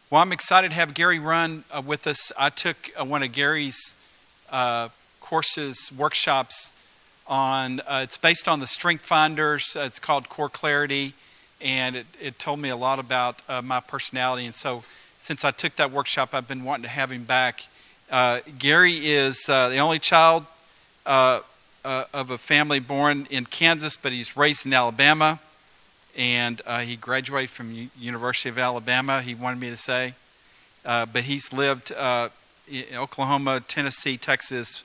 Well, I'm excited to have Gary Runn with us. I took one of Gary's courses, workshops on, it's based on the Strength Finders. It's called Core Clarity, and it told me a lot about my personality. And so since I took that workshop, I've been wanting to have him back. Gary is the only child of a family born in Kansas, but he's raised in Alabama. And he graduated from University of Alabama, he wanted me to say. But he's lived in Oklahoma, Tennessee, Texas,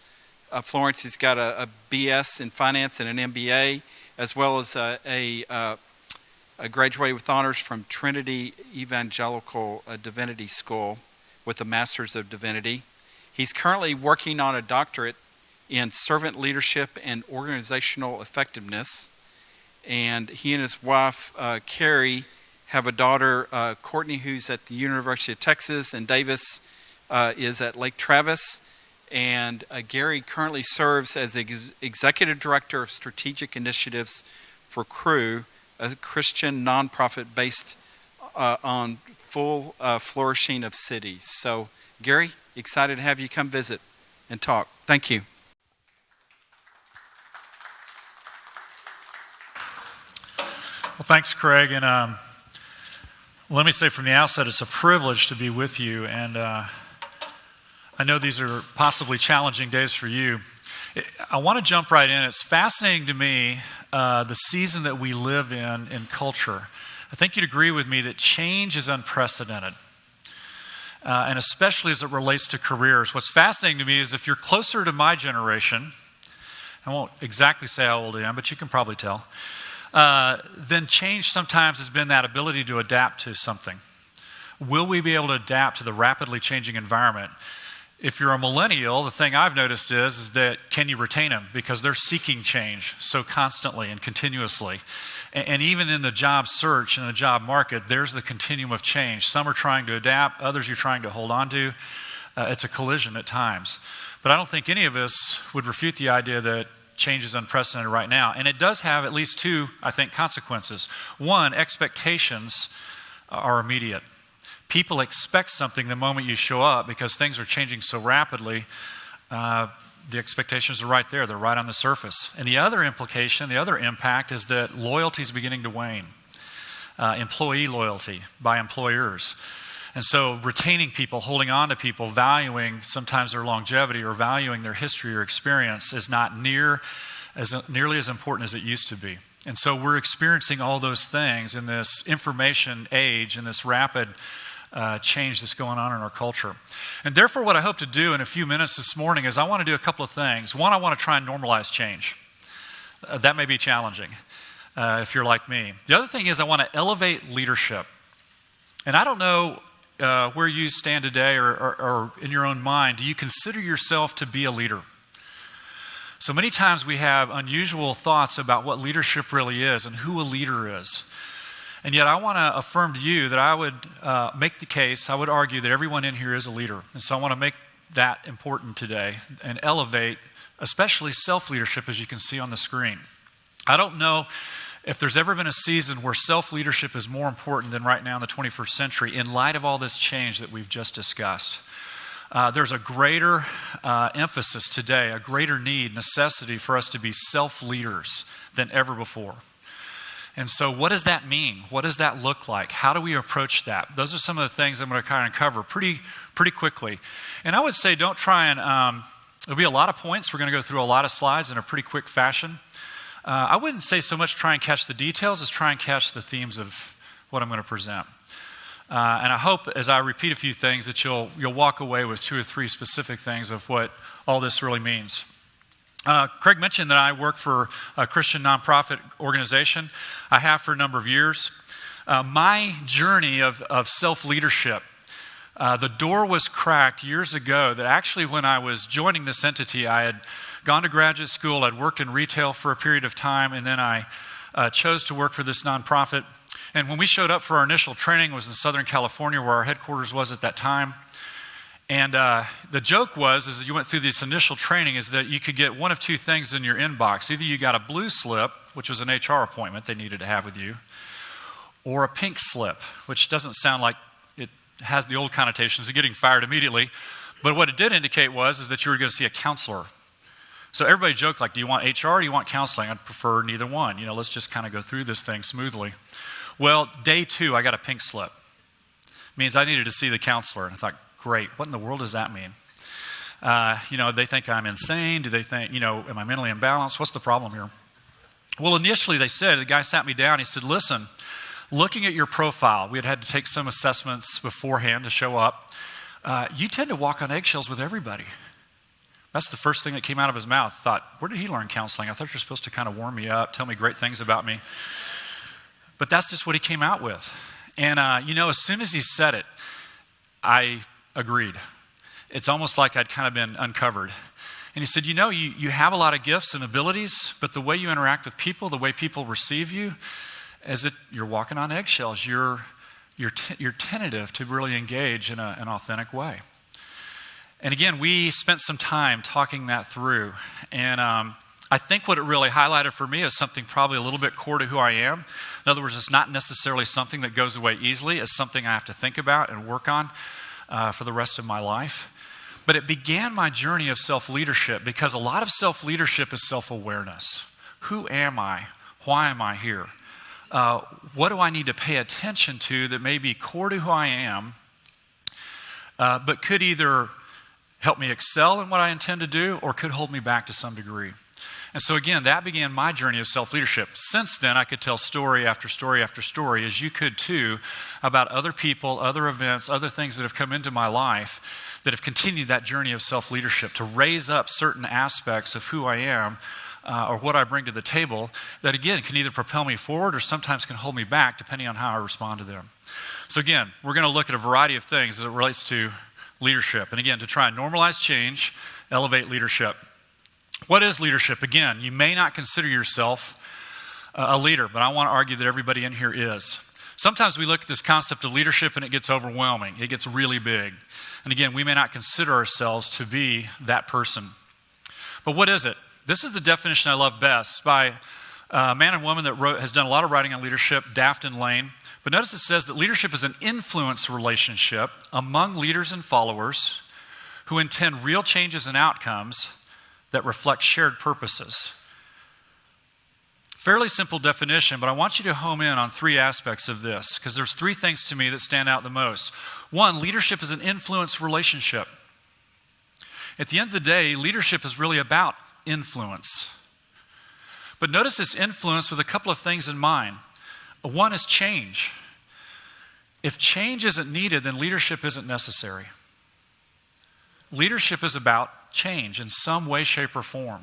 Florence. He's got a BS in finance and an MBA, as well as a graduated with honors from Trinity Evangelical Divinity School with a Master's of Divinity. He's currently working on a doctorate in servant leadership and organizational effectiveness. And he and his wife, Carrie, have a daughter, Courtney, who's at the University of Texas, and Davis is at Lake Travis. And Gary currently serves as Executive Director of Strategic Initiatives for Crew, a Christian nonprofit based on full flourishing of cities. So, Gary, excited to have you come visit and talk. Thank you. Well, thanks, Craig. And let me say from the outset, it's a privilege to be with you. And I know these are possibly challenging days for you. I want to jump right in. It's fascinating to me, the season that we live in culture. I think you'd agree with me that change is unprecedented. And especially as it relates to careers. What's fascinating to me is if you're closer to my generation, I won't exactly say how old I am, but you can probably tell. Then change sometimes has been that ability to adapt to something. Will we be able to adapt to the rapidly changing environment? If you're a millennial, the thing I've noticed is that can you retain them? Because they're seeking change so constantly and continuously. And even in the job search and the job market, there's the continuum of change. Some are trying to adapt, others you're trying to hold on to. It's a collision at times. But I don't think any of us would refute the idea that change is unprecedented right now. And it does have at least two, I think, consequences. One, expectations are immediate. People expect something the moment you show up because things are changing so rapidly. The expectations are right there. They're right on the surface. And the other implication, the other impact is that loyalty is beginning to wane. Employee loyalty by employers. And so retaining people, holding on to people, valuing sometimes their longevity or valuing their history or experience is not nearly as important as it used to be. And so we're experiencing all those things in this information age, in this rapid change that's going on in our culture. And therefore what I hope to do in a few minutes this morning is I want to do a couple of things. One, I want to try and normalize change. That may be challenging if you're like me. The other thing is I want to elevate leadership. And I don't know where you stand today or in your own mind, do you consider yourself to be a leader? So many times we have unusual thoughts about what leadership really is and who a leader is. And yet I want to affirm to you that I would make the case, I would argue that everyone in here is a leader. And so I want to make that important today and elevate, especially self-leadership, as you can see on the screen. I don't know if there's ever been a season where self-leadership is more important than right now in the 21st century in light of all this change that we've just discussed. There's a greater emphasis today, a greater need, necessity for us to be self-leaders than ever before. And so what does that mean? What does that look like? How do we approach that? Those are some of the things I'm going to kind of cover pretty quickly. And I would say don't try and, there'll be a lot of points. We're going to go through a lot of slides in a pretty quick fashion. I wouldn't say so much try and catch the details as try and catch the themes of what I'm going to present. And I hope as I repeat a few things that you'll walk away with 2 or 3 specific things of what all this really means. Craig mentioned that I work for a Christian nonprofit organization. I have for a number of years. My journey of self-leadership, the door was cracked years ago that actually when I was joining this entity, I had gone to graduate school, I'd worked in retail for a period of time, and then I chose to work for this nonprofit. And when we showed up for our initial training, it was in Southern California where our headquarters was at that time. And the joke was, as you went through this initial training, is that you could get one of two things in your inbox. Either you got a blue slip, which was an HR appointment they needed to have with you, or a pink slip, which doesn't sound like it has the old connotations of getting fired immediately. But what it did indicate is that you were going to see a counselor. So everybody joked, like, do you want HR or do you want counseling? I'd prefer neither one. Let's just kind of go through this thing smoothly. Well, day 2, I got a pink slip. Means I needed to see the counselor. And I thought, great, what in the world does that mean? They think I'm insane. Do they think, am I mentally imbalanced? What's the problem here? Well, initially the guy sat me down. He said, listen, looking at your profile, we had to take some assessments beforehand to show up. You tend to walk on eggshells with everybody. That's the first thing that came out of his mouth. Thought, where did he learn counseling? I thought you're supposed to kind of warm me up, tell me great things about me. But that's just what he came out with. And, as soon as he said it, I agreed. It's almost like I'd kind of been uncovered. And he said, you have a lot of gifts and abilities, but the way you interact with people, the way people receive you, is that you're walking on eggshells. You're tentative to really engage in an authentic way. And again, we spent some time talking that through. And I think what it really highlighted for me is something probably a little bit core to who I am. In other words, it's not necessarily something that goes away easily. It's something I have to think about and work on for the rest of my life. But it began my journey of self-leadership because a lot of self-leadership is self-awareness. Who am I? Why am I here? What do I need to pay attention to that may be core to who I am, but could either help me excel in what I intend to do or could hold me back to some degree? And so again, that began my journey of self-leadership. Since then, I could tell story after story after story, as you could too, about other people, other events, other things that have come into my life that have continued that journey of self-leadership to raise up certain aspects of who I am or what I bring to the table that, again, can either propel me forward or sometimes can hold me back depending on how I respond to them. So again, we're going to look at a variety of things as it relates to leadership. And again, to try and normalize change, elevate leadership. What is leadership? Again, you may not consider yourself a leader, but I want to argue that everybody in here is. Sometimes we look at this concept of leadership and it gets overwhelming. It gets really big. And again, we may not consider ourselves to be that person. But what is it? This is the definition I love best by a man and woman that has done a lot of writing on leadership, Daft and Lane. But notice it says that leadership is an influence relationship among leaders and followers who intend real changes and outcomes that reflect shared purposes. Fairly simple definition, but I want you to home in on 3 aspects of this because there's 3 things to me that stand out the most. 1, leadership is an influence relationship. At the end of the day, leadership is really about influence. But notice this influence with a couple of things in mind. 1 is change. If change isn't needed, then leadership isn't necessary. Leadership is about change in some way, shape, or form.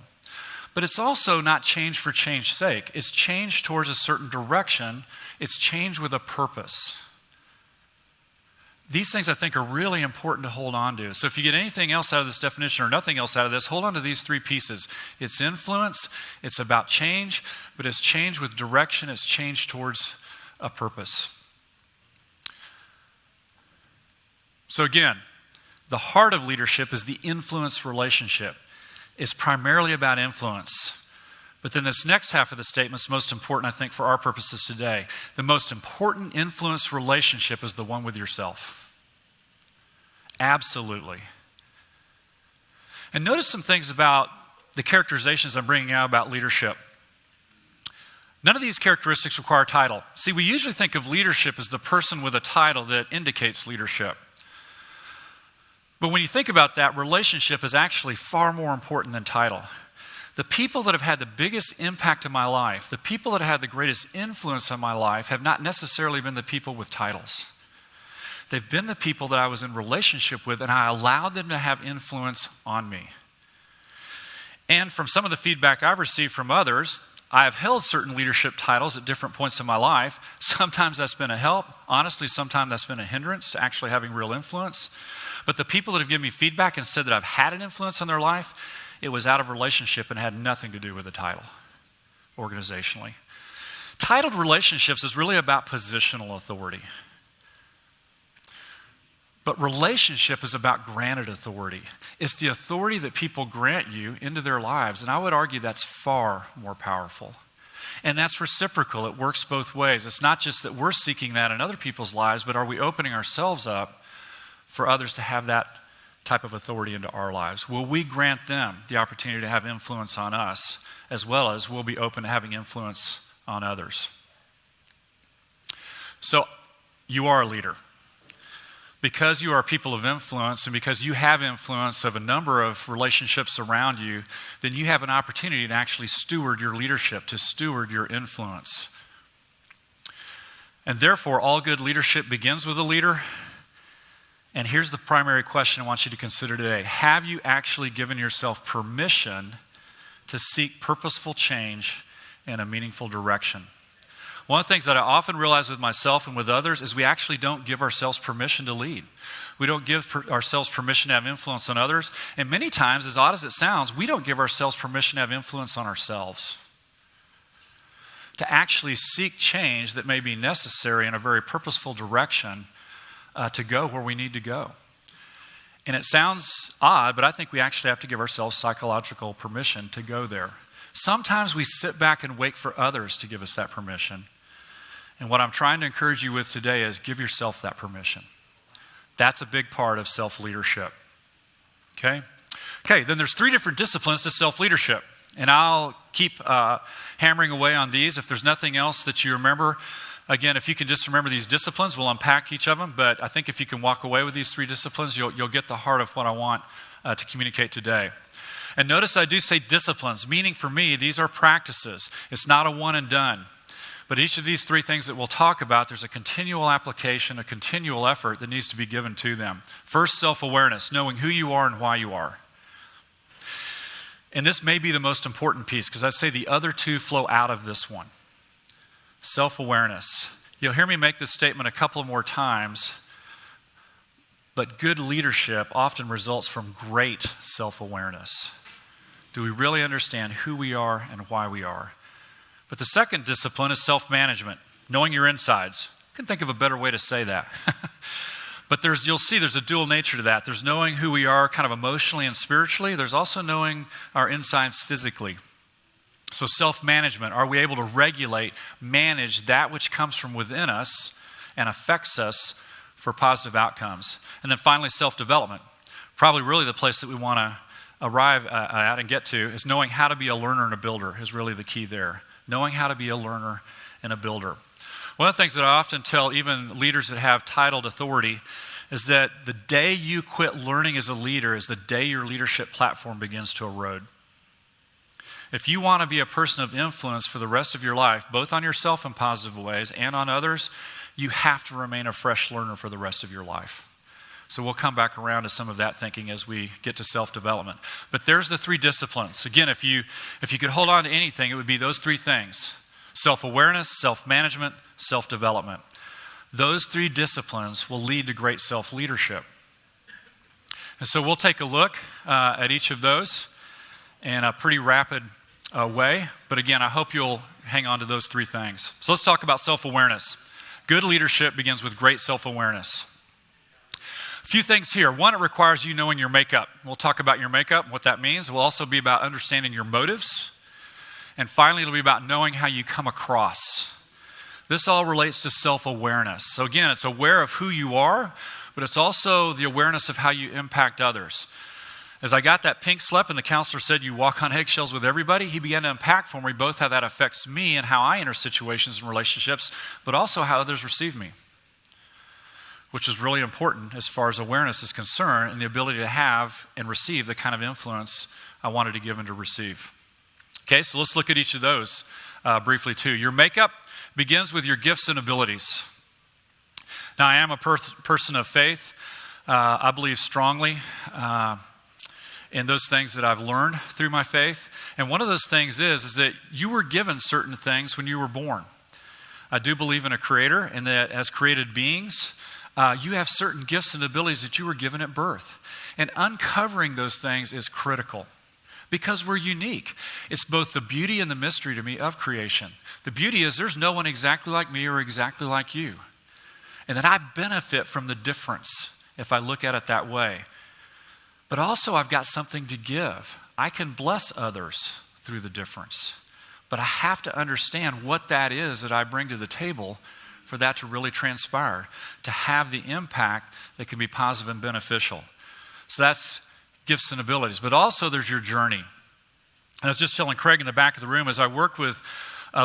But it's also not change for change's sake. It's change towards a certain direction. It's change with a purpose. These things I think are really important to hold on to. So if you get anything else out of this definition or nothing else out of this, hold on to these 3 pieces. It's influence, it's about change, but it's change with direction, it's change towards a purpose. So again, the heart of leadership is the influence relationship. It's primarily about influence. But then this next half of the statement is most important, I think, for our purposes today. The most important influence relationship is the one with yourself. Absolutely. And notice some things about the characterizations I'm bringing out about leadership. None of these characteristics require title. See, we usually think of leadership as the person with a title that indicates leadership. But when you think about that, relationship is actually far more important than title. The people that have had the biggest impact in my life, the people that have had the greatest influence on my life, have not necessarily been the people with titles. They've been the people that I was in relationship with, and I allowed them to have influence on me. And from some of the feedback I've received from others, I have held certain leadership titles at different points in my life. Sometimes that's been a help. Honestly, sometimes that's been a hindrance to actually having real influence. But the people that have given me feedback and said that I've had an influence on their life, it was out of relationship and had nothing to do with the title, organizationally. Titled relationships is really about positional authority. But relationship is about granted authority. It's the authority that people grant you into their lives. And I would argue that's far more powerful. And that's reciprocal. It works both ways. It's not just that we're seeking that in other people's lives, but are we opening ourselves up for others to have that type of authority into our lives? Will we grant them the opportunity to have influence on us, as well as we'll be open to having influence on others? So, you are a leader. Because you are people of influence and because you have influence of a number of relationships around you, then you have an opportunity to actually steward your leadership, to steward your influence. And therefore, all good leadership begins with a leader. And here's the primary question I want you to consider today. Have you actually given yourself permission to seek purposeful change in a meaningful direction? One of the things that I often realize with myself and with others is we actually don't give ourselves permission to lead. We don't give ourselves permission to have influence on others. And many times, as odd as it sounds, we don't give ourselves permission to have influence on ourselves. To actually seek change that may be necessary in a very purposeful direction to go where we need to go. And it sounds odd, but I think we actually have to give ourselves psychological permission to go there. Sometimes we sit back and wait for others to give us that permission. And what I'm trying to encourage you with today is give yourself that permission. That's a big part of self-leadership. Okay, then there's 3 different disciplines to self-leadership. And I'll keep hammering away on these. If there's nothing else that you remember, again, if you can just remember these disciplines, we'll unpack each of them. But I think if you can walk away with these 3 disciplines, you'll get the heart of what I want to communicate today. And notice I do say disciplines, meaning for me, these are practices. It's not a one and done. But each of these 3 things that we'll talk about, there's a continual application, a continual effort that needs to be given to them. First, self-awareness, knowing who you are and why you are. And this may be the most important piece, because I'd say the other 2 flow out of this one. Self-awareness. You'll hear me make this statement a couple more times, but good leadership often results from great self-awareness. Do we really understand who we are and why we are? But the second discipline is self-management, knowing your insides. I can think of a better way to say that. But you'll see there's a dual nature to that. There's knowing who we are kind of emotionally and spiritually. There's also knowing our insides physically. So self-management, are we able to regulate, manage that which comes from within us and affects us for positive outcomes? And then finally, self-development. Probably really the place that we want to arrive at and get to is knowing how to be a learner and a builder is really the key there. Knowing how to be a learner and a builder. One of the things that I often tell even leaders that have titled authority is that the day you quit learning as a leader is the day your leadership platform begins to erode. If you want to be a person of influence for the rest of your life, both on yourself in positive ways and on others, you have to remain a fresh learner for the rest of your life. So we'll come back around to some of that thinking as we get to self-development. But there's the 3 disciplines. Again, if you could hold on to anything, it would be those 3 things. Self-awareness, self-management, self-development. Those 3 disciplines will lead to great self-leadership. And so we'll take a look at each of those in a pretty rapid way. But again, I hope you'll hang on to those 3 things. So let's talk about self-awareness. Good leadership begins with great self-awareness. A few things here. One, it requires you knowing your makeup. We'll talk about your makeup and what that means. We'll also be about understanding your motives. And finally, it'll be about knowing how you come across. This all relates to self-awareness. So again, it's aware of who you are, but it's also the awareness of how you impact others. As I got that pink slip and the counselor said you walk on eggshells with everybody, he began to unpack for me both how that affects me and how I enter situations and relationships, but also how others receive me, which is really important as far as awareness is concerned and the ability to have and receive the kind of influence I wanted to give and to receive. Okay, so let's look at each of those briefly too. Your makeup begins with your gifts and abilities. Now, I am a person of faith. I believe strongly in those things that I've learned through my faith. And one of those things is that you were given certain things when you were born. I do believe in a creator and that as created beings, you have certain gifts and abilities that you were given at birth. And uncovering those things is critical because we're unique. It's both the beauty and the mystery to me of creation. The beauty is there's no one exactly like me or exactly like you. And that I benefit from the difference if I look at it that way. But also I've got something to give. I can bless others through the difference. But I have to understand what that is that I bring to the table for that to really transpire, to have the impact that can be positive and beneficial. So that's gifts and abilities. But also there's your journey. And I was just telling Craig in the back of the room, as I work with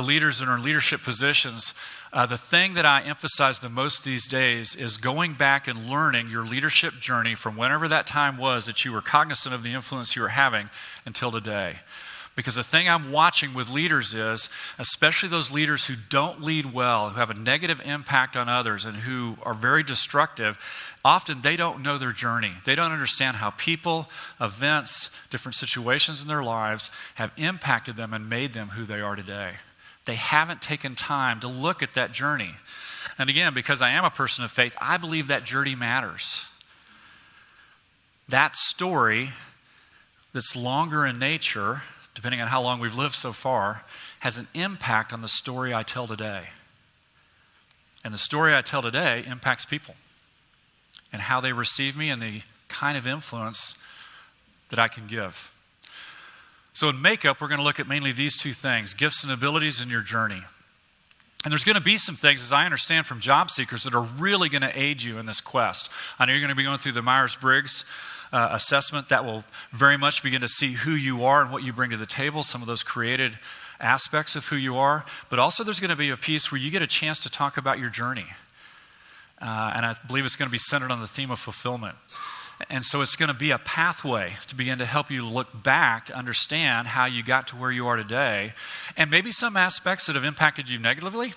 leaders in our leadership positions, the thing that I emphasize the most these days is going back and learning your leadership journey from whenever that time was that you were cognizant of the influence you were having until today. Because the thing I'm watching with leaders is, especially those leaders who don't lead well, who have a negative impact on others and who are very destructive, often they don't know their journey. They don't understand how people, events, different situations in their lives have impacted them and made them who they are today. They haven't taken time to look at that journey. And again, because I am a person of faith, I believe that journey matters. That story that's longer in nature, depending on how long we've lived so far, has an impact on the story I tell today. And the story I tell today impacts people and how they receive me and the kind of influence that I can give. So in makeup, we're going to look at mainly these two things, gifts and abilities in your journey. And there's going to be some things, as I understand from job seekers, that are really going to aid you in this quest. I know you're going to be going through the Myers-Briggs assessment that will very much begin to see who you are and what you bring to the table, some of those created aspects of who you are. But also there's going to be a piece where you get a chance to talk about your journey. And I believe it's going to be centered on the theme of fulfillment. And so it's going to be a pathway to begin to help you look back to understand how you got to where you are today, and maybe some aspects that have impacted you negatively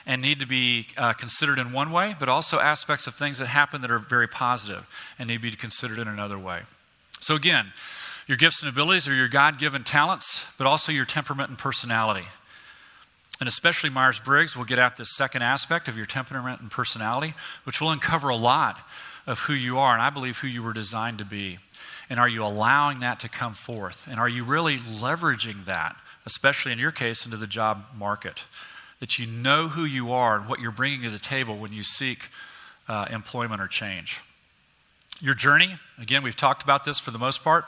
and need to be considered in one way, but also aspects of things that happen that are very positive and need to be considered in another way. So again, your gifts and abilities are your God-given talents, but also your temperament and personality. And especially Myers-Briggs will get at this second aspect of your temperament and personality, which will uncover a lot of who you are, and I believe who you were designed to be. And are you allowing that to come forth? And are you really leveraging that, especially in your case, into the job market? That you know who you are and what you're bringing to the table when you seek employment or change. Your journey, again, we've talked about this for the most part,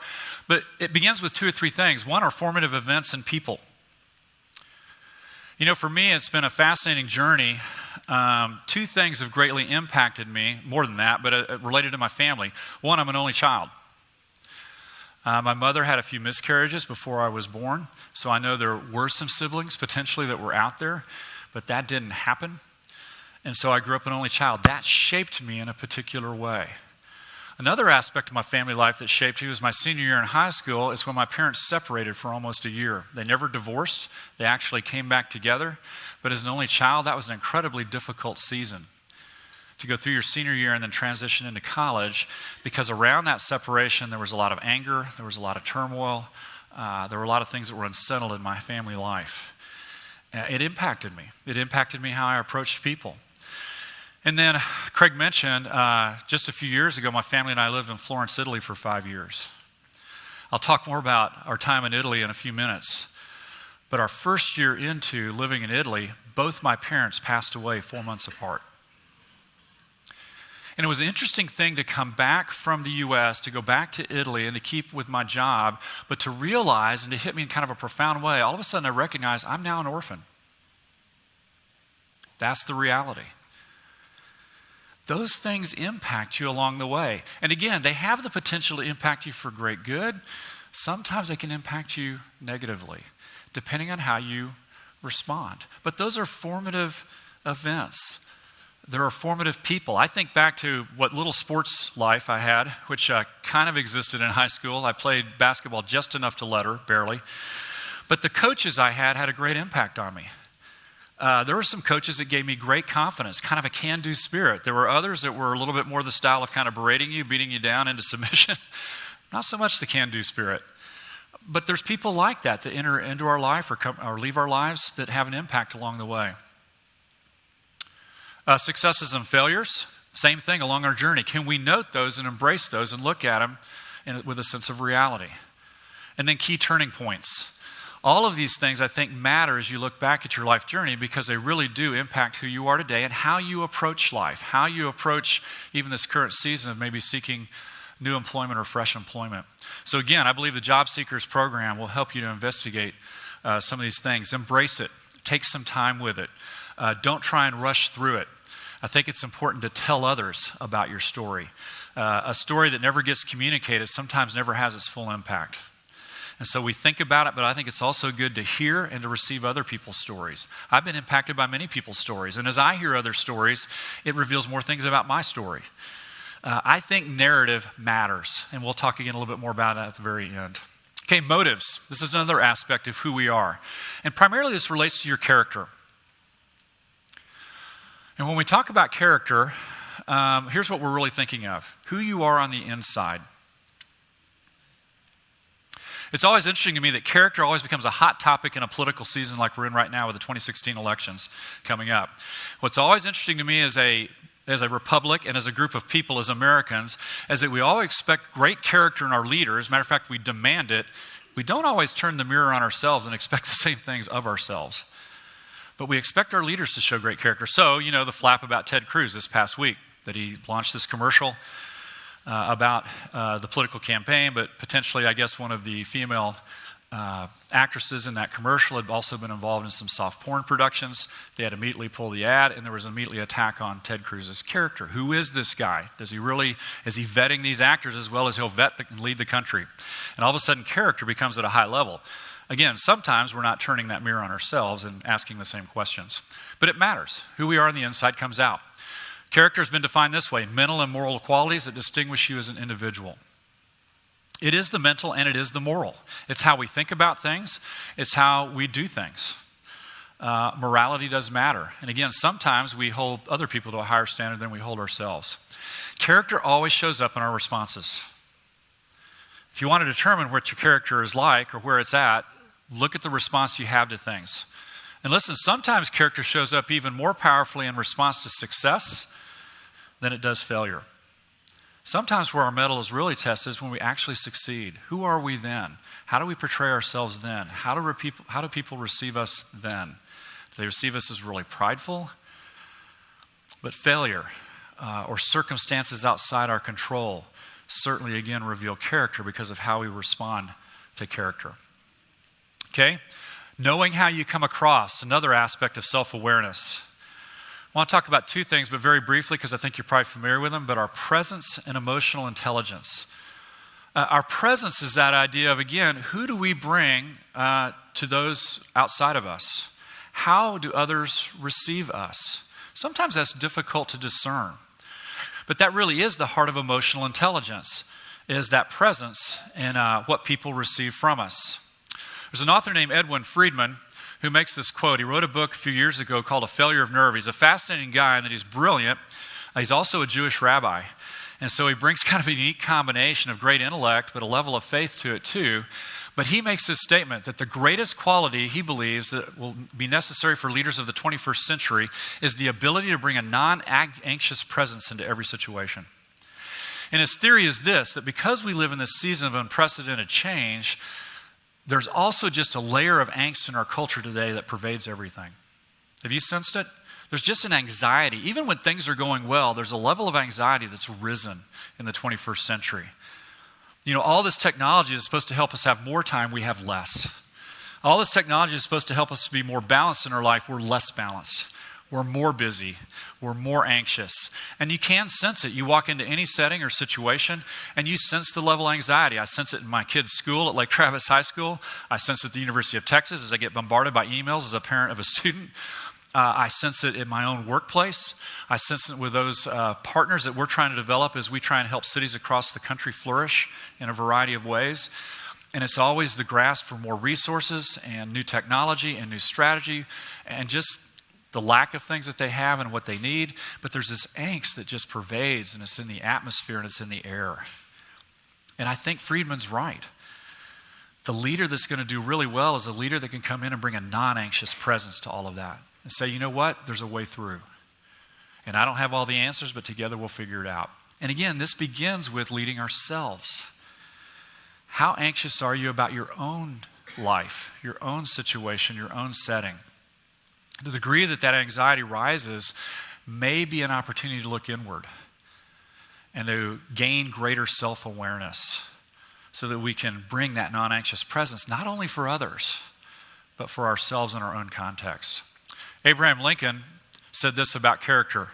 but it begins with two or three things. One are formative events and people. You know, for me, it's been a fascinating journey. Two things have greatly impacted me, more than that, but related to my family. One, I'm an only child. My mother had a few miscarriages before I was born, so I know there were some siblings potentially that were out there, but that didn't happen. And so I grew up an only child. That shaped me in a particular way. Another aspect of my family life that shaped me was my senior year in high school is when my parents separated for almost a year. They never divorced. They actually came back together. But as an only child, that was an incredibly difficult season to go through your senior year and then transition into college, because around that separation, there was a lot of anger, there was a lot of turmoil, there were a lot of things that were unsettled in my family life. It impacted me. It impacted me how I approached people. And then Craig mentioned just a few years ago, my family and I lived in Florence, Italy for 5 years. I'll talk more about our time in Italy in a few minutes. But our first year into living in Italy, both my parents passed away 4 months apart. And it was an interesting thing to come back from the U.S., to go back to Italy and to keep with my job, but to realize and to hit me in kind of a profound way, all of a sudden I recognize I'm now an orphan. That's the reality. Those things impact you along the way. And again, they have the potential to impact you for great good. Sometimes they can impact you negatively, depending on how you respond. But those are formative events. There are formative people. I think back to what little sports life I had, which kind of existed in high school. I played basketball just enough to letter, barely. But the coaches I had a great impact on me. There were some coaches that gave me great confidence, kind of a can-do spirit. There were others that were a little bit more the style of kind of berating you, beating you down into submission. Not so much the can-do spirit. But there's people like that enter into our life or leave our lives that have an impact along the way. Successes and failures, same thing along our journey. Can we note those and embrace those and look at them with a sense of reality? And then key turning points. All of these things, I think, matter as you look back at your life journey, because they really do impact who you are today and how you approach life, how you approach even this current season of maybe seeking new employment or fresh employment. So again, I believe the Job Seekers program will help you to investigate some of these things. Embrace it. Take some time with it. Don't try and rush through it. I think it's important to tell others about your story. A story that never gets communicated sometimes never has its full impact. And so we think about it, but I think it's also good to hear and to receive other people's stories. I've been impacted by many people's stories, and as I hear other stories, it reveals more things about my story. I think narrative matters, and we'll talk again a little bit more about that at the very end. Okay, motives. This is another aspect of who we are. And primarily this relates to your character. And when we talk about character, here's what we're really thinking of. Who you are on the inside. It's always interesting to me that character always becomes a hot topic in a political season like we're in right now with the 2016 elections coming up. What's always interesting to me as a republic and as a group of people, as Americans, is that we all expect great character in our leaders. Matter of fact, we demand it. We don't always turn the mirror on ourselves and expect the same things of ourselves. But we expect our leaders to show great character. So, the flap about Ted Cruz this past week, that he launched this commercial about the political campaign, but potentially, I guess, one of the female actresses in that commercial had also been involved in some soft porn productions. They had immediately pulled the ad, and there was immediately an attack on Ted Cruz's character. Who is this guy? Is he vetting these actors as well as he'll and lead the country? And all of a sudden, character becomes at a high level. Again, sometimes we're not turning that mirror on ourselves and asking the same questions. But it matters. Who we are on the inside comes out. Character has been defined this way: mental and moral qualities that distinguish you as an individual. It is the mental and it is the moral. It's how we think about things. It's how we do things. Morality does matter. And again, sometimes we hold other people to a higher standard than we hold ourselves. Character always shows up in our responses. If you want to determine what your character is like or where it's at, look at the response you have to things. And listen, sometimes character shows up even more powerfully in response to success than it does failure. Sometimes where our mettle is really tested is when we actually succeed. Who are we then? How do we portray ourselves then? How do people receive us then? Do they receive us as really prideful? But failure or circumstances outside our control certainly, again, reveal character because of how we respond to character. Okay? Knowing how you come across, another aspect of self-awareness. I want to talk about two things, but very briefly, because I think you're probably familiar with them, but our presence and emotional intelligence. Our presence is that idea of, again, who do we bring to those outside of us? How do others receive us? Sometimes that's difficult to discern. But that really is the heart of emotional intelligence, is that presence in what people receive from us. There's an author named Edwin Friedman who makes this quote. He wrote a book a few years ago called A Failure of Nerve. He's a fascinating guy in that he's brilliant. He's also a Jewish rabbi. And so he brings kind of a unique combination of great intellect, but a level of faith to it too. But he makes this statement that the greatest quality he believes that will be necessary for leaders of the 21st century is the ability to bring a non-anxious presence into every situation. And his theory is this, that because we live in this season of unprecedented change, there's also just a layer of angst in our culture today that pervades everything. Have you sensed it? There's just an anxiety. Even when things are going well, there's a level of anxiety that's risen in the 21st century. All this technology is supposed to help us have more time, we have less. All this technology is supposed to help us be more balanced in our life, we're less balanced. We're more busy. We're more anxious. And you can sense it. You walk into any setting or situation, and you sense the level of anxiety. I sense it in my kids' school at Lake Travis High School. I sense it at the University of Texas as I get bombarded by emails as a parent of a student. I sense it in my own workplace. I sense it with those partners that we're trying to develop as we try and help cities across the country flourish in a variety of ways. And it's always the grasp for more resources and new technology and new strategy and just the lack of things that they have and what they need. But there's this angst that just pervades, and it's in the atmosphere and it's in the air. And I think Friedman's right. The leader that's going to do really well is a leader that can come in and bring a non-anxious presence to all of that and say, you know what, there's a way through. And I don't have all the answers, but together we'll figure it out. And again, this begins with leading ourselves. How anxious are you about your own life, your own situation, your own setting? The degree that anxiety rises may be an opportunity to look inward and to gain greater self-awareness so that we can bring that non-anxious presence not only for others, but for ourselves in our own context. Abraham Lincoln said this about character: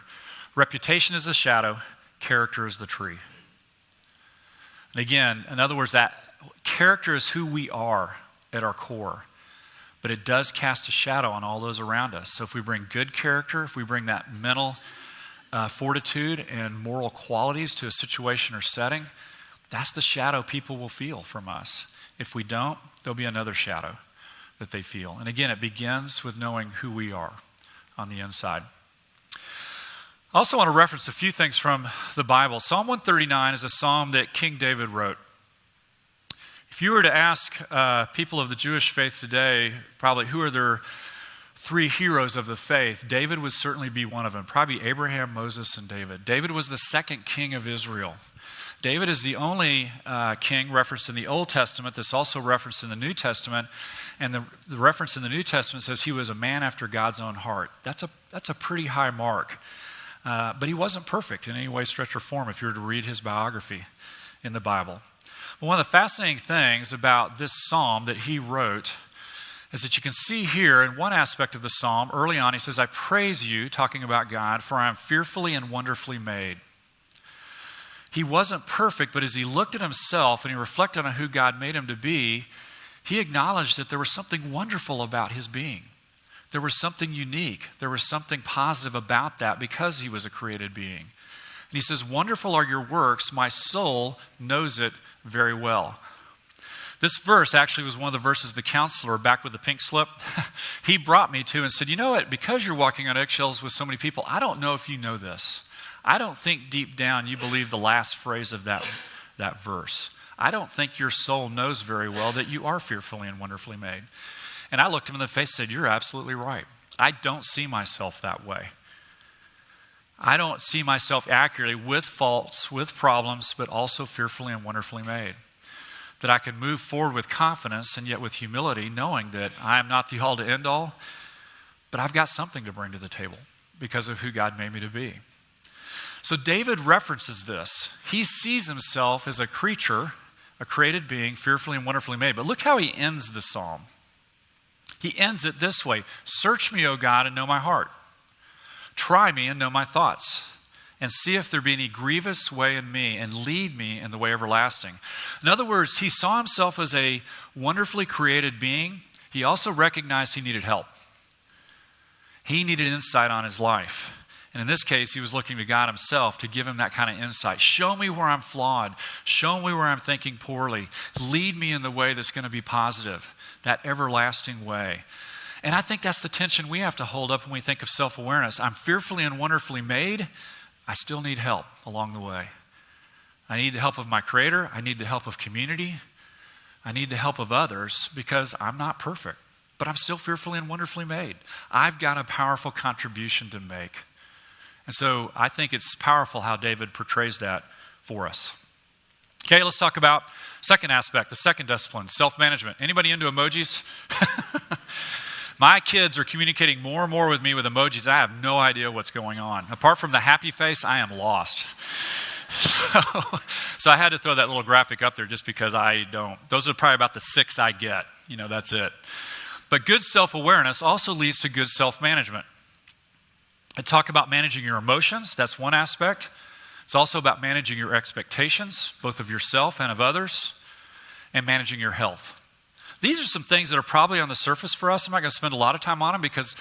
reputation is the shadow, character is the tree. And again, in other words, that character is who we are at our core, but it does cast a shadow on all those around us. So if we bring good character, if we bring that mental fortitude and moral qualities to a situation or setting, that's the shadow people will feel from us. If we don't, there'll be another shadow that they feel. And again, it begins with knowing who we are on the inside. I also want to reference a few things from the Bible. Psalm 139 is a psalm that King David wrote. If you were to ask people of the Jewish faith today, probably who are their three heroes of the faith, David would certainly be one of them. Probably Abraham, Moses, and David. David was the second king of Israel. David is the only king referenced in the Old Testament that's also referenced in the New Testament. And the reference in the New Testament says he was a man after God's own heart. That's a pretty high mark. But he wasn't perfect in any way, stretch, or form if you were to read his biography in the Bible. But one of the fascinating things about this psalm that he wrote is that you can see here in one aspect of the psalm, early on, he says, I praise you, talking about God, for I am fearfully and wonderfully made. He wasn't perfect, but as he looked at himself and he reflected on who God made him to be, he acknowledged that there was something wonderful about his being. There was something unique. There was something positive about that because he was a created being. And he says, wonderful are your works. My soul knows it very well. This verse actually was one of the verses the counselor back with the pink slip, he brought me to and said, you know what, because you're walking on eggshells with so many people, I don't know if you know this. I don't think deep down you believe the last phrase of that verse. I don't think your soul knows very well that you are fearfully and wonderfully made. And I looked him in the face and said, you're absolutely right. I don't see myself that way. I don't see myself accurately with faults, with problems, but also fearfully and wonderfully made. That I can move forward with confidence and yet with humility, knowing that I am not the all to end all, but I've got something to bring to the table because of who God made me to be. So David references this. He sees himself as a creature, a created being, fearfully and wonderfully made. But look how he ends the psalm. He ends it this way: search me, O God, and know my heart. Try me and know my thoughts, and see if there be any grievous way in me, and lead me in the way everlasting. In other words, he saw himself as a wonderfully created being. He also recognized he needed help. He needed insight on his life. And in this case, he was looking to God himself to give him that kind of insight. Show me where I'm flawed. Show me where I'm thinking poorly. Lead me in the way that's going to be positive, that everlasting way. And I think that's the tension we have to hold up when we think of self-awareness. I'm fearfully and wonderfully made. I still need help along the way. I need the help of my Creator. I need the help of community. I need the help of others because I'm not perfect, but I'm still fearfully and wonderfully made. I've got a powerful contribution to make. And so I think it's powerful how David portrays that for us. Okay, let's talk about second aspect, the second discipline, self-management. Anybody into emojis? My kids are communicating more and more with me with emojis. I have no idea what's going on. Apart from the happy face, I am lost. So I had to throw that little graphic up there just because I don't. Those are probably about the 6 I get. That's it. But good self-awareness also leads to good self-management. I talk about managing your emotions. That's one aspect. It's also about managing your expectations, both of yourself and of others, and managing your health. These are some things that are probably on the surface for us. I'm not going to spend a lot of time on them because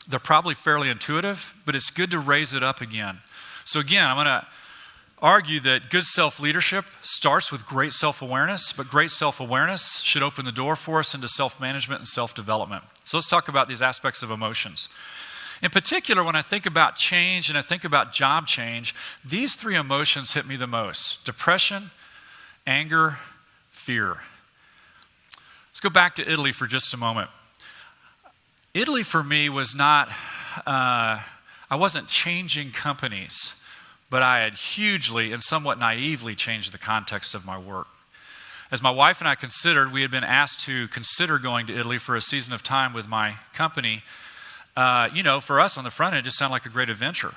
they're probably fairly intuitive, but it's good to raise it up again. So again, I'm going to argue that good self-leadership starts with great self-awareness, but great self-awareness should open the door for us into self-management and self-development. So let's talk about these aspects of emotions. In particular, when I think about change and I think about job change, these 3 emotions hit me the most: depression, anger, fear. Let's go back to Italy for just a moment. Italy for me was not, I wasn't changing companies, but I had hugely and somewhat naively changed the context of my work. As my wife and I considered, we had been asked to consider going to Italy for a season of time with my company. For us on the front end, it just sounded like a great adventure.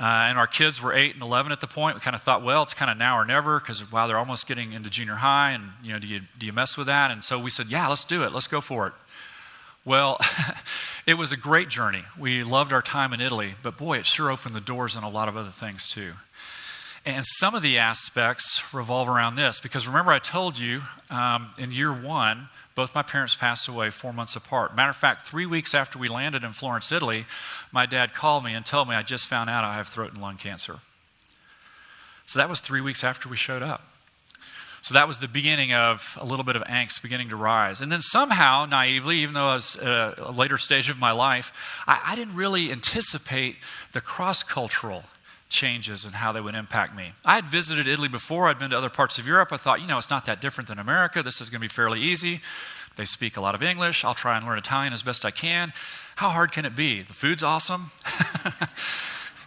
And our kids were 8 and 11 at the point. We kind of thought, well, it's kind of now or never because, wow, they're almost getting into junior high. And, do you mess with that? And so we said, yeah, let's do it. Let's go for it. Well, it was a great journey. We loved our time in Italy. But, boy, it sure opened the doors on a lot of other things, too. And some of the aspects revolve around this. Because remember I told you in year 1, both my parents passed away 4 months apart. Matter of fact, 3 weeks after we landed in Florence, Italy, my dad called me and told me I just found out I have throat and lung cancer. So that was 3 weeks after we showed up. So that was the beginning of a little bit of angst beginning to rise. And then somehow, naively, even though I was a later stage of my life, I didn't really anticipate the cross-cultural changes and how they would impact me. I had visited Italy before. I'd been to other parts of Europe. I thought, it's not that different than America. This is going to be fairly easy. They speak a lot of English. I'll try and learn Italian as best I can. How hard can it be? The food's awesome.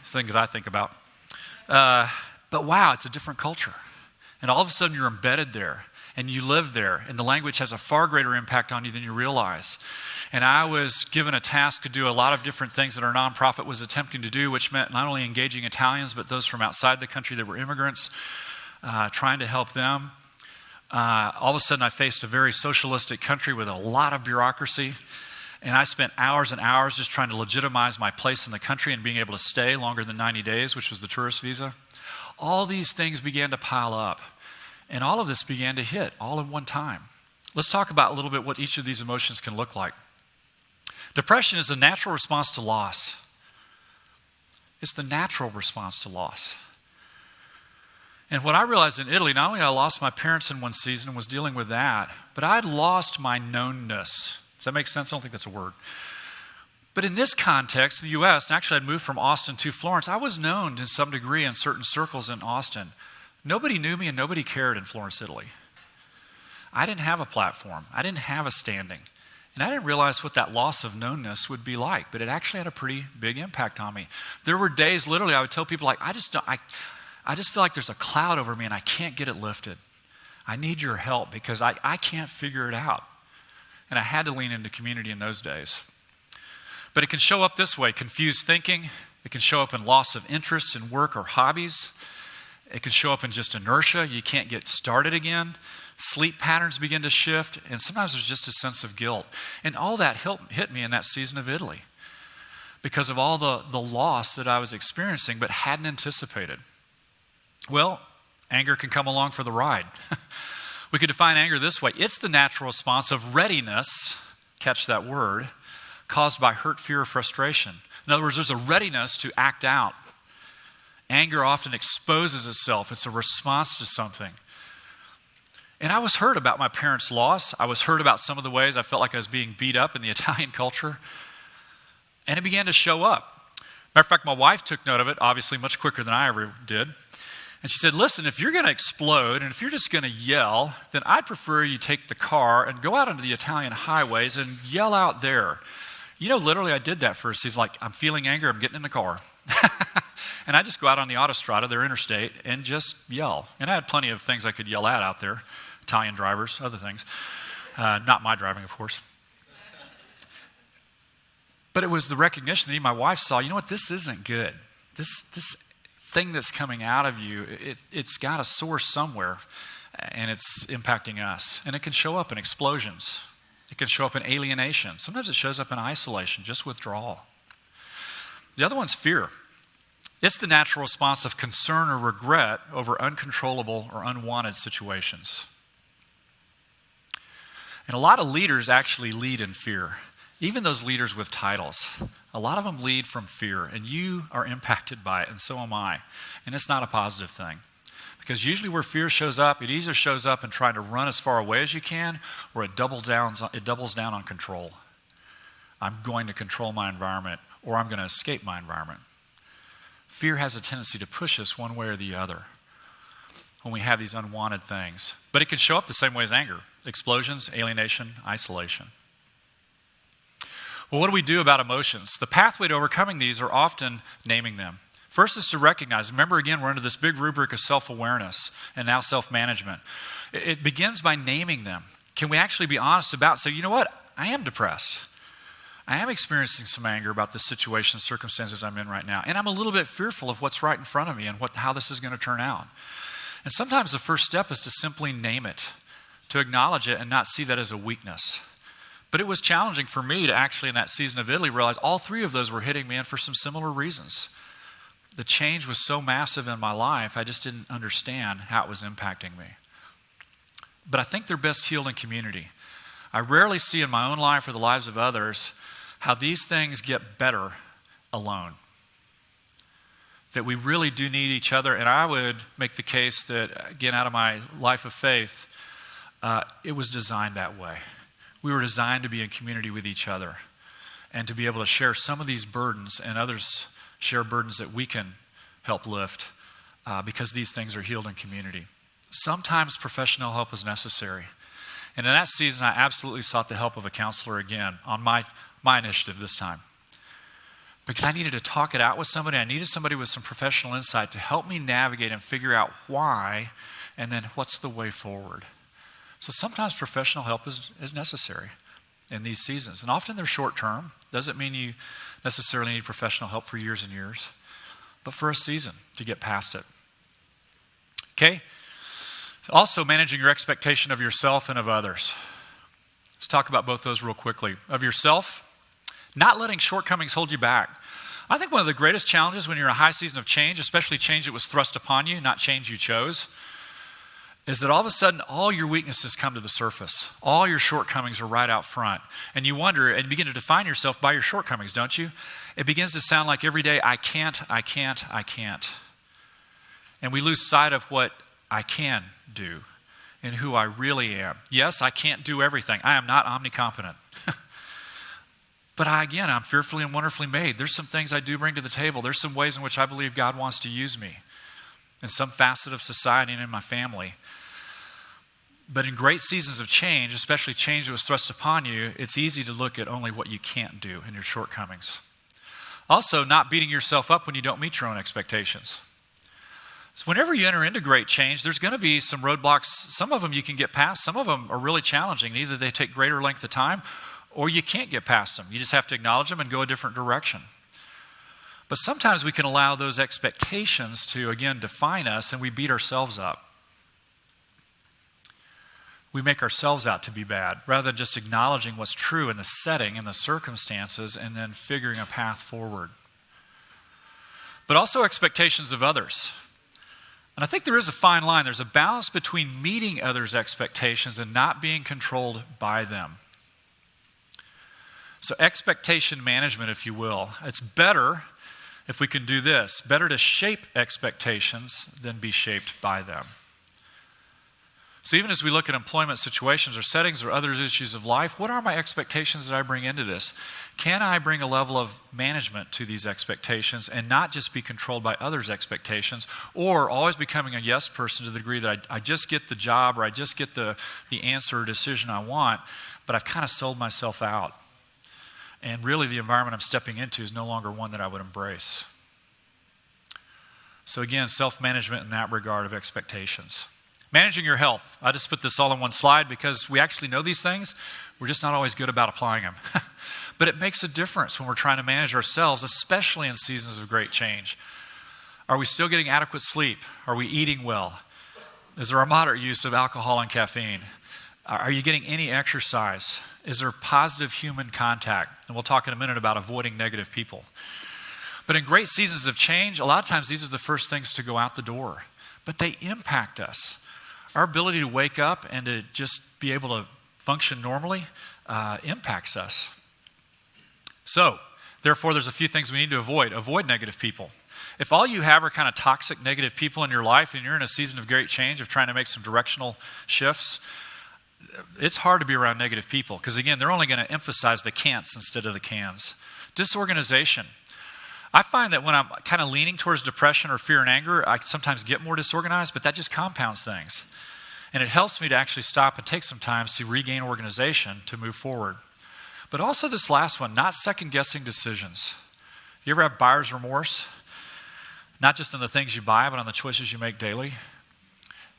Things I think about. But wow, it's a different culture. And all of a sudden you're embedded there and you live there and the language has a far greater impact on you than you realize. And I was given a task to do a lot of different things that our nonprofit was attempting to do, which meant not only engaging Italians, but those from outside the country that were immigrants, trying to help them. All of a sudden I faced a very socialistic country with a lot of bureaucracy. And I spent hours and hours just trying to legitimize my place in the country and being able to stay longer than 90 days, which was the tourist visa. All these things began to pile up. And all of this began to hit all at one time. Let's talk about a little bit what each of these emotions can look like. Depression is a natural response to loss. It's the natural response to loss. And what I realized in Italy, not only I lost my parents in one season and was dealing with that, but I'd lost my knownness. Does that make sense? I don't think that's a word. But in this context, the U.S., and actually I'd moved from Austin to Florence, I was known to some degree in certain circles in Austin. Nobody knew me and nobody cared in Florence, Italy. I didn't have a platform. I didn't have a standing. And I didn't realize what that loss of knownness would be like, but it actually had a pretty big impact on me. There were days, literally, I would tell people, I just feel like there's a cloud over me and I can't get it lifted. I need your help because I can't figure it out. And I had to lean into community in those days. But it can show up this way, confused thinking. It can show up in loss of interest in work or hobbies. It can show up in just inertia. You can't get started again. Sleep patterns begin to shift, and sometimes there's just a sense of guilt. And all that hit me in that season of Italy because of all the loss that I was experiencing but hadn't anticipated. Well, anger can come along for the ride. We could define anger this way. It's the natural response of readiness, catch that word, caused by hurt, fear, or frustration. In other words, there's a readiness to act out. Anger often exposes itself. It's a response to something. And I was hurt about my parents' loss. I was hurt about some of the ways I felt like I was being beat up in the Italian culture. And it began to show up. Matter of fact, my wife took note of it, obviously much quicker than I ever did. And she said, listen, if you're going to explode and if you're just going to yell, then I'd prefer you take the car and go out onto the Italian highways and yell out there. Literally I did that for a season. Like, I'm feeling anger, I'm getting in the car. And I just go out on the autostrada, their interstate, and just yell. And I had plenty of things I could yell at out there. Italian drivers, other things. Not my driving, of course. But it was the recognition that even my wife saw, this isn't good. This thing that's coming out of you, it's got a source somewhere, and it's impacting us. And it can show up in explosions. It can show up in alienation. Sometimes it shows up in isolation, just withdrawal. The other one's fear. It's the natural response of concern or regret over uncontrollable or unwanted situations. And a lot of leaders actually lead in fear. Even those leaders with titles. A lot of them lead from fear, and you are impacted by it, and so am I. And it's not a positive thing. Because usually where fear shows up, it either shows up in trying to run as far away as you can, or it doubles down on control. I'm going to control my environment, or I'm going to escape my environment. Fear has a tendency to push us one way or the other when we have these unwanted things. But it can show up the same way as anger. Explosions, alienation, isolation. Well, what do we do about emotions? The pathway to overcoming these are often naming them. First is to recognize. Remember, again, we're under this big rubric of self-awareness and now self-management. It begins by naming them. Can we actually be honest about, say, you know what? I am depressed. I am experiencing some anger about the situation, circumstances I'm in right now. And I'm a little bit fearful of what's right in front of me and how this is going to turn out. And sometimes the first step is to simply name it, to acknowledge it and not see that as a weakness. But it was challenging for me to actually, in that season of Italy, realize all three of those were hitting me and for some similar reasons. The change was so massive in my life, I just didn't understand how it was impacting me. But I think they're best healed in community. I rarely see in my own life or the lives of others how these things get better alone. That we really do need each other. And I would make the case that, again, out of my life of faith, it was designed that way. We were designed to be in community with each other and to be able to share some of these burdens, and others share burdens that we can help lift because these things are healed in community. Sometimes professional help is necessary. And in that season, I absolutely sought the help of a counselor again on my initiative this time. Because I needed to talk it out with somebody. I needed somebody with some professional insight to help me navigate and figure out why and then what's the way forward. So sometimes professional help is necessary in these seasons. And often they're short term. Doesn't mean you necessarily need professional help for years and years, but for a season to get past it. Okay? Also, managing your expectation of yourself and of others. Let's talk about both those real quickly. Of yourself, not letting shortcomings hold you back. I think one of the greatest challenges when you're in a high season of change, especially change that was thrust upon you, not change you chose, is that all of a sudden all your weaknesses come to the surface. All your shortcomings are right out front. And you wonder and begin to define yourself by your shortcomings, don't you? It begins to sound like every day, I can't. And we lose sight of what I can do and who I really am. Yes, I can't do everything. I am not omnicompetent. But I'm fearfully and wonderfully made. There's some things I do bring to the table. There's some ways in which I believe God wants to use me in some facet of society and in my family. But in great seasons of change, especially change that was thrust upon you, it's easy to look at only what you can't do and your shortcomings. Also, not beating yourself up when you don't meet your own expectations. So whenever you enter into great change, there's going to be some roadblocks. Some of them you can get past. Some of them are really challenging. Either they take greater length of time or you can't get past them. You just have to acknowledge them and go a different direction. But sometimes we can allow those expectations to, again, define us, and we beat ourselves up. We make ourselves out to be bad, rather than just acknowledging what's true in the setting and the circumstances and then figuring a path forward. But also expectations of others. And I think there is a fine line. There's a balance between meeting others' expectations and not being controlled by them. So expectation management, if you will. It's better if we can do this. Better to shape expectations than be shaped by them. So even as we look at employment situations or settings or other issues of life, what are my expectations that I bring into this? Can I bring a level of management to these expectations and not just be controlled by others' expectations, or always becoming a yes person to the degree that I just get the job or I just get the answer or decision I want, but I've kind of sold myself out. And really the environment I'm stepping into is no longer one that I would embrace. So again, self-management in that regard of expectations. Managing your health. I just put this all in one slide because we actually know these things. We're just not always good about applying them. But it makes a difference when we're trying to manage ourselves, especially in seasons of great change. Are we still getting adequate sleep? Are we eating well? Is there a moderate use of alcohol and caffeine? Are you getting any exercise? Is there positive human contact? And we'll talk in a minute about avoiding negative people. But in great seasons of change, a lot of times these are the first things to go out the door. But they impact us. Our ability to wake up and to just be able to function normally impacts us. So, therefore, there's a few things we need to avoid. Avoid negative people. If all you have are kind of toxic, negative people in your life and you're in a season of great change, of trying to make some directional shifts, it's hard to be around negative people because, again, they're only going to emphasize the can'ts instead of the cans. Disorganization. I find that when I'm kind of leaning towards depression or fear and anger, I sometimes get more disorganized, but that just compounds things. And it helps me to actually stop and take some time to regain organization to move forward. But also this last one, not second-guessing decisions. You ever have buyer's remorse? Not just on the things you buy, but on the choices you make daily?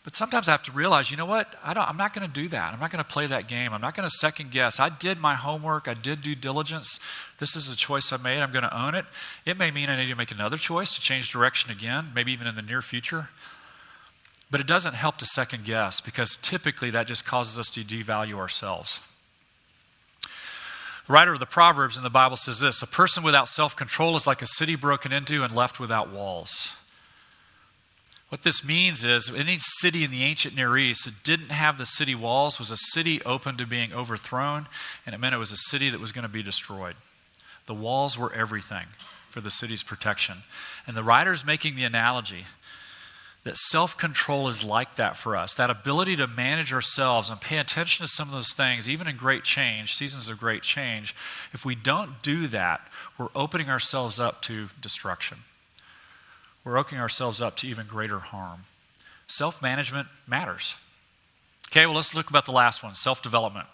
But sometimes I have to realize, you know what? I'm not going to do that. I'm not going to play that game. I'm not going to second guess. I did my homework. I did due diligence. This is a choice I made. I'm going to own it. It may mean I need to make another choice to change direction again, maybe even in the near future. But it doesn't help to second guess, because typically that just causes us to devalue ourselves. The writer of the Proverbs in the Bible says this: a person without self-control is like a city broken into and left without walls. What this means is any city in the ancient Near East that didn't have the city walls was a city open to being overthrown, and it meant it was a city that was going to be destroyed. The walls were everything for the city's protection. And the writer's making the analogy that self-control is like that for us, that ability to manage ourselves and pay attention to some of those things, even in great change, seasons of great change. If we don't do that, we're opening ourselves up to destruction. We're opening ourselves up to even greater harm. Self-management matters. Okay, well, let's look about the last one, self-development.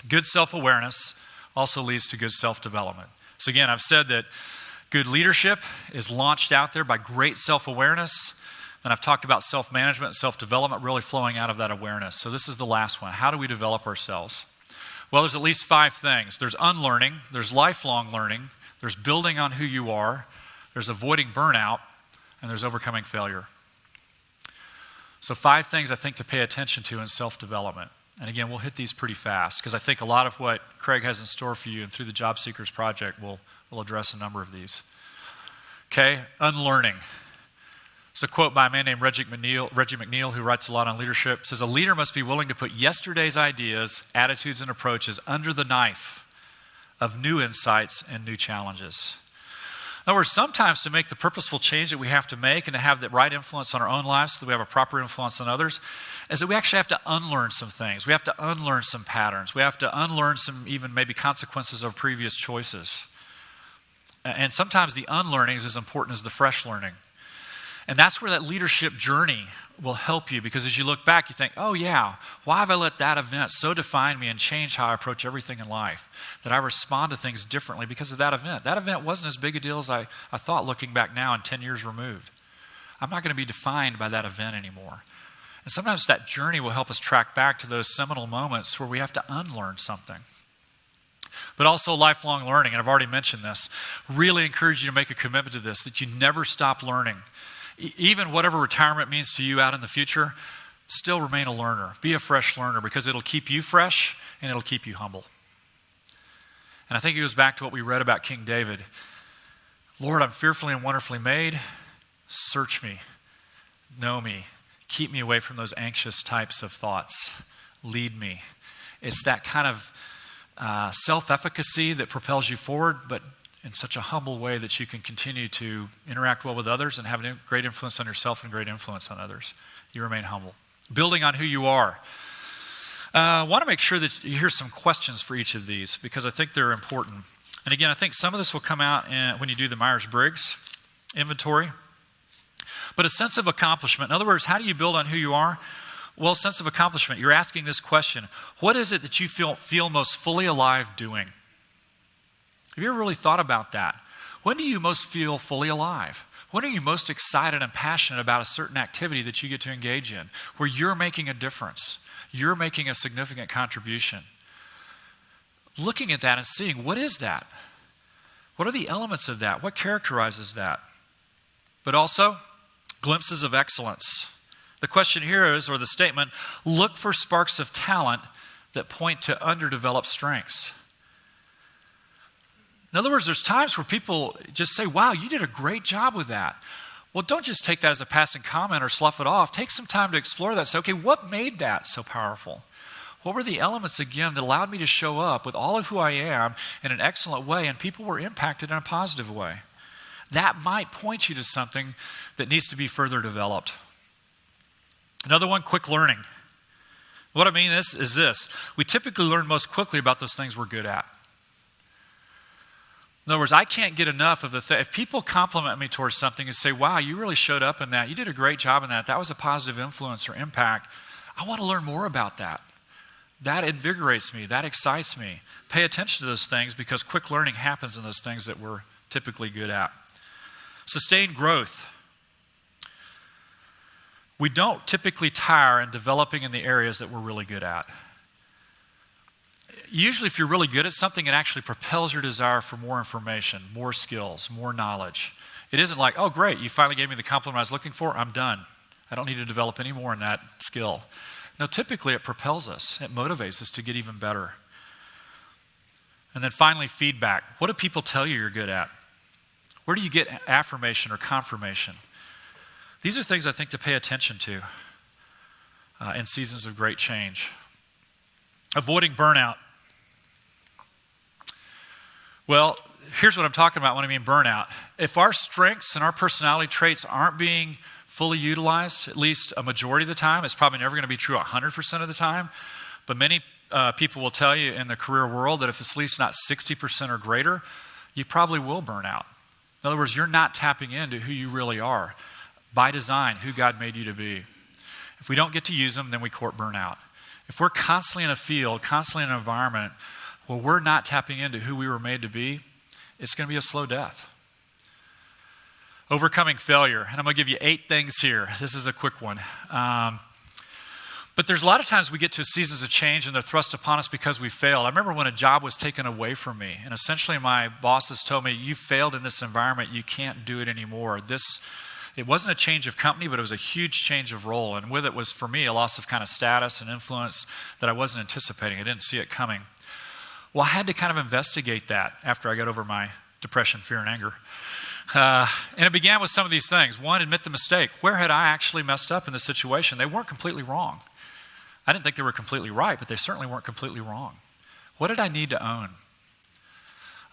Good self-awareness also leads to good self-development. So again, I've said that good leadership is launched out there by great self-awareness. And I've talked about self-management and self-development really flowing out of that awareness. So this is the last one. How do we develop ourselves? Well, there's at least 5 things. There's unlearning, there's lifelong learning, there's building on who you are, there's avoiding burnout, and there's overcoming failure. So 5 things I think to pay attention to in self-development. And again, we'll hit these pretty fast, because I think a lot of what Craig has in store for you and through the Job Seekers Project will address a number of these. Okay, unlearning. It's a quote by a man named Reggie McNeil, who writes a lot on leadership. It says, a leader must be willing to put yesterday's ideas, attitudes, and approaches under the knife of new insights and new challenges. In other words, sometimes to make the purposeful change that we have to make and to have the right influence on our own lives so that we have a proper influence on others, is that we actually have to unlearn some things. We have to unlearn some patterns. We have to unlearn some even maybe consequences of previous choices. And sometimes the unlearning is as important as the fresh learning. And that's where that leadership journey will help you, because as you look back, you think, oh yeah, why have I let that event so define me and change how I approach everything in life? That I respond to things differently because of that event. That event wasn't as big a deal as I thought looking back now and 10 years removed. I'm not going to be defined by that event anymore. And sometimes that journey will help us track back to those seminal moments where we have to unlearn something. But also lifelong learning, and I've already mentioned this. Really encourage you to make a commitment to this, that you never stop learning. Even whatever retirement means to you out in the future, still remain a learner. Be a fresh learner, because it'll keep you fresh and it'll keep you humble. And I think it goes back to what we read about King David. Lord, I'm fearfully and wonderfully made. Search me, know me, keep me away from those anxious types of thoughts. Lead me. It's that kind of self-efficacy that propels you forward, but in such a humble way that you can continue to interact well with others and have a great influence on yourself and great influence on others. You remain humble. Building on who you are. I want to make sure that you hear some questions for each of these, because I think they're important. And again, I think some of this will come out when you do the Myers-Briggs inventory. But a sense of accomplishment. In other words, how do you build on who you are? Well, sense of accomplishment. You're asking this question: what is it that you feel most fully alive doing? Have you ever really thought about that? When do you most feel fully alive? When are you most excited and passionate about a certain activity that you get to engage in, where you're making a difference? You're making a significant contribution. Looking at that and seeing, what is that? What are the elements of that? What characterizes that? But also, glimpses of excellence. The question here is, or the statement, look for sparks of talent that point to underdeveloped strengths. In other words, there's times where people just say, wow, you did a great job with that. Well, don't just take that as a passing comment or slough it off. Take some time to explore that. Say, okay, what made that so powerful? What were the elements, again, that allowed me to show up with all of who I am in an excellent way, and people were impacted in a positive way? That might point you to something that needs to be further developed. Another one, quick learning. What I mean is this. We typically learn most quickly about those things we're good at. In other words, I can't get enough of the if people compliment me towards something and say, wow, you really showed up in that. You did a great job in that. That was a positive influence or impact. I want to learn more about that. That invigorates me. That excites me. Pay attention to those things, because quick learning happens in those things that we're typically good at. Sustained growth. we don't typically tire in developing in the areas that we're really good at. Usually, if you're really good at something, it actually propels your desire for more information, more skills, more knowledge. It isn't like, oh, great, you finally gave me the compliment I was looking for, I'm done. I don't need to develop any more in that skill. No, typically it propels us. It motivates us to get even better. And then finally, feedback. What do people tell you you're good at? Where do you get affirmation or confirmation? These are things I think to pay attention to in seasons of great change. Avoiding burnout. Well, here's what I'm talking about when I mean burnout. If our strengths and our personality traits aren't being fully utilized, at least a majority of the time, it's probably never going to be true 100% of the time, but many people will tell you in the career world that if it's at least not 60% or greater, you probably will burn out. In other words, you're not tapping into who you really are, by design, who God made you to be. If we don't get to use them, then we court burnout. If we're constantly in a field, constantly in an environment where we're not tapping into who we were made to be, it's going to be a slow death. Overcoming failure. And I'm going to give you 8 things here. This is a quick one. But there's a lot of times we get to seasons of change and they're thrust upon us because we failed. I remember when a job was taken away from me, and essentially my bosses told me, you failed in this environment, you can't do it anymore. It wasn't a change of company, but it was a huge change of role. And with it was, for me, a loss of kind of status and influence that I wasn't anticipating. I didn't see it coming. Well, I had to kind of investigate that after I got over my depression, fear, and anger. And it began with some of these things. One, admit the mistake. Where had I actually messed up in this situation? They weren't completely wrong. I didn't think they were completely right, but they certainly weren't completely wrong. What did I need to own?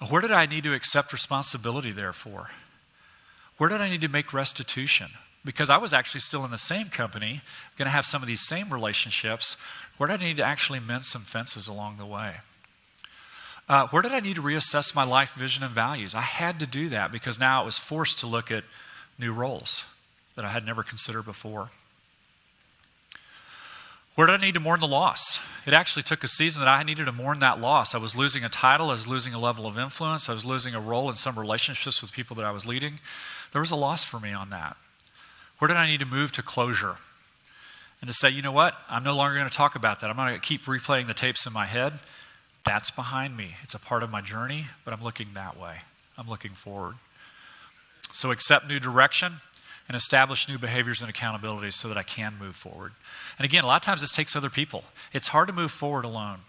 Where did I need to accept responsibility there for? Where did I need to make restitution? Because I was actually still in the same company, going to have some of these same relationships. Where did I need to actually mend some fences along the way? Where did I need to reassess my life vision and values? I had to do that because now I was forced to look at new roles that I had never considered before. Where did I need to mourn the loss? It actually took a season that I needed to mourn that loss. I was losing a title, I was losing a level of influence, I was losing a role in some relationships with people that I was leading. There was a loss for me on that. Where did I need to move to closure? And to say, you know what? I'm no longer going to talk about that. I'm going to keep replaying the tapes in my head. That's behind me. It's a part of my journey, but I'm looking that way. I'm looking forward. So accept new direction and establish new behaviors and accountabilities so that I can move forward. And again, a lot of times this takes other people. It's hard to move forward alone.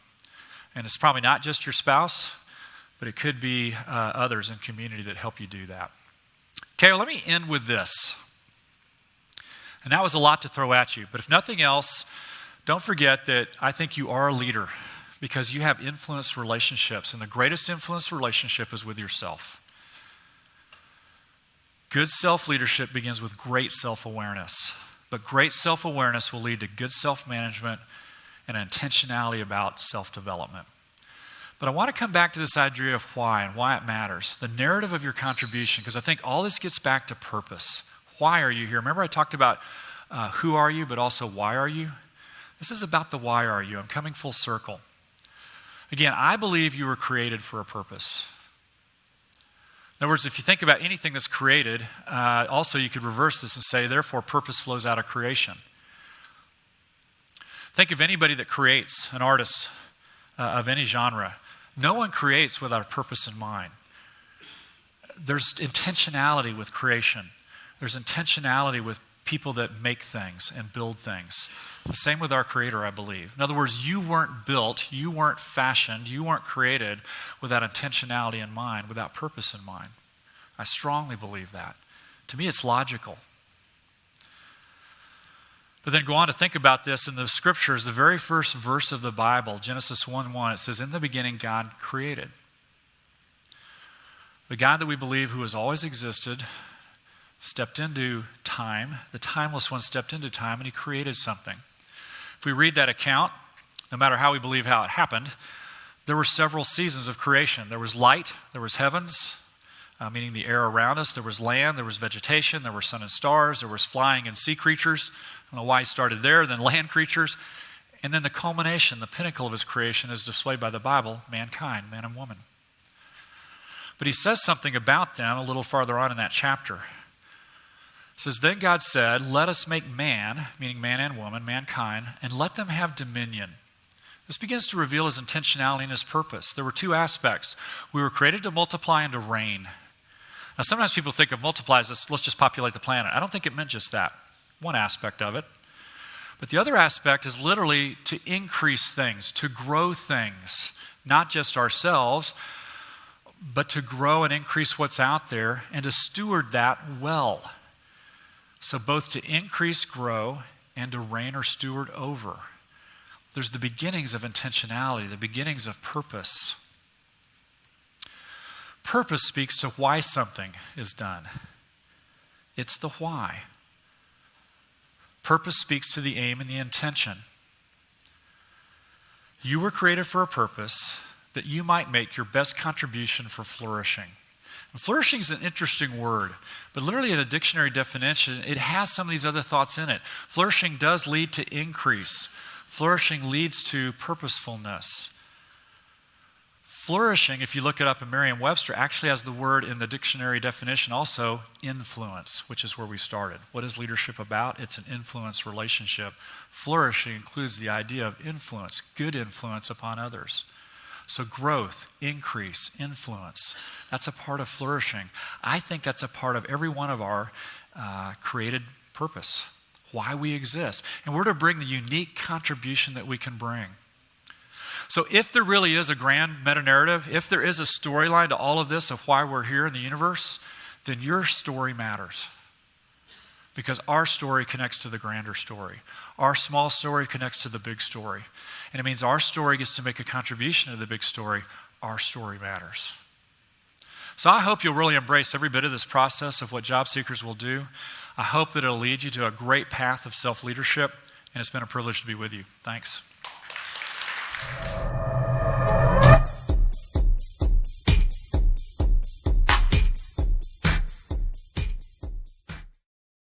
And it's probably not just your spouse, but it could be others in community that help you do that. Okay, well, let me end with this. And that was a lot to throw at you. But if nothing else, don't forget that I think you are a leader because you have influenced relationships. And the greatest influenced relationship is with yourself. Good self-leadership begins with great self-awareness. But great self-awareness will lead to good self-management and intentionality about self-development. But I want to come back to this idea of why and why it matters. The narrative of your contribution, because I think all this gets back to purpose. Why are you here? Remember I talked about who are you, but also why are you? This is about the why are you. I'm coming full circle. Again, I believe you were created for a purpose. In other words, if you think about anything that's created, also you could reverse this and say, therefore, purpose flows out of creation. Think of anybody that creates, an artist of any genre. No one creates without a purpose in mind. There's intentionality with creation. There's intentionality with people that make things and build things. The same with our Creator, I believe. In other words, you weren't built, you weren't fashioned, you weren't created without intentionality in mind, without purpose in mind. I strongly believe that. To me, it's logical. But then go on to think about this in the scriptures, the very first verse of the Bible, Genesis 1:1, it says, in the beginning, God created. The God that we believe who has always existed stepped into time. The timeless one stepped into time and he created something. If we read that account, no matter how we believe how it happened, there were several seasons of creation. There was light, there was heavens, meaning the air around us. There was land, there was vegetation, there were sun and stars, there was flying and sea creatures. I don't know why he started there, then land creatures. And then the culmination, the pinnacle of his creation is displayed by the Bible, mankind, man and woman. But he says something about them a little farther on in that chapter. says, then God said, let us make man, meaning man and woman, mankind, and let them have dominion. This begins to reveal his intentionality and his purpose. There were two aspects. We were created to multiply and to reign. Now, sometimes people think of multiply as let's just populate the planet. I don't think it meant just that. One aspect of it. But the other aspect is literally to increase things, to grow things, not just ourselves, but to grow and increase what's out there and to steward that well. So both to increase, grow, and to reign or steward over. There's the beginnings of intentionality, the beginnings of purpose. Purpose speaks to why something is done. It's the why. Purpose speaks to the aim and the intention. You were created for a purpose that you might make your best contribution for flourishing. And flourishing is an interesting word, but literally in a dictionary definition, it has some of these other thoughts in it. Flourishing does lead to increase. Flourishing leads to purposefulness. Flourishing, if you look it up in Merriam-Webster, actually has the word in the dictionary definition also, influence, which is where we started. What is leadership about? It's an influence relationship. Flourishing includes the idea of influence, good influence upon others. So growth, increase, influence, that's a part of flourishing. I think that's a part of every one of our created purpose, why we exist. And we're to bring the unique contribution that we can bring. So if there really is a grand meta-narrative, if there is a storyline to all of this of why we're here in the universe, then your story matters. Because our story connects to the grander story. Our small story connects to the big story. And it means our story gets to make a contribution to the big story. Our story matters. So I hope you'll really embrace every bit of this process of what job seekers will do. I hope that it'll lead you to a great path of self-leadership. And it's been a privilege to be with you. Thanks.